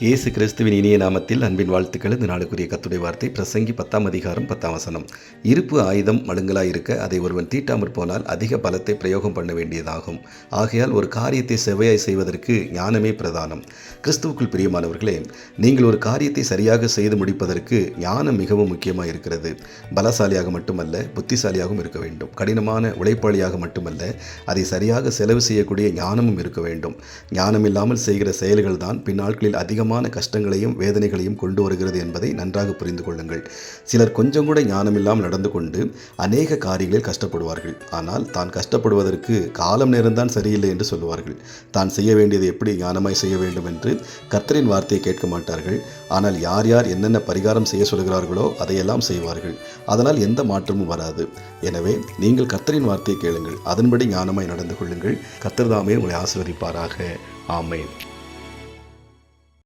இயேசு கிறிஸ்துவின் இனிய நாமத்தில் அன்பின் வாழ்த்துக்கள். இந்த நாளுக்குரிய கர்த்தருடைய வார்த்தை பிரசங்கி 10 அதிகாரம் 10 வசனம். இருப்பு ஆயுதம் மழுங்கலாயிருக்க அதை ஒருவன் தீட்டாமற் போனால் அதிக பலத்தை பிரயோகம் பண்ண வேண்டியதாகும். ஆகையால் ஒரு காரியத்தை செவ்வையாய் செய்வதற்கு ஞானமே பிரதானம். கிறிஸ்துவுக்குள் பிரியமானவர்களே, நீங்கள் ஒரு காரியத்தை சரியாக செய்து முடிப்பதற்கு ஞானம் மிகவும் முக்கியமாக இருக்கிறது. பலசாலியாக மட்டுமல்ல, புத்திசாலியாகவும் இருக்க வேண்டும். கடினமான உழைப்பாளியாக மட்டுமல்ல, அதை சரியாக செலவு செய்யக்கூடிய ஞானமும் இருக்க வேண்டும். ஞானம் இல்லாமல் செய்கிற செயல்கள் தான் பின்னாட்களில் அதிகமான கஷ்டங்களையும் வேதனைகளையும் கொண்டு வருகிறது என்பதை நன்றாக புரிந்து கொள்ளுங்கள். சிலர் கொஞ்சம் கூட ஞானமில்லாமல் நடந்து கொண்டு அநேக காரியங்களில் கஷ்டப்படுவார்கள். ஆனால் தான் கஷ்டப்படுவதற்கு காலம் நேரம்தான் சரியில்லை என்று சொல்லுவார்கள். தான் செய்ய வேண்டியதை எப்படி ஞானமாய் செய்ய வேண்டும் என்று கர்த்தரின் வார்த்தையை கேட்க மாட்டார்கள். ஆனால் யார் யார் என்னென்ன பரிகாரம் செய்ய சொல்கிறார்களோ அதையெல்லாம் செய்வார்கள். அதனால் எந்த மாற்றமும் வராது. எனவே நீங்கள் கர்த்தரின் வார்த்தையை கேளுங்கள், அதன்படி ஞானமாய் நடந்து கொள்ளுங்கள். கர்த்தர் தாமே உங்களை ஆசீர்வதிப்பாராக. ஆமென்.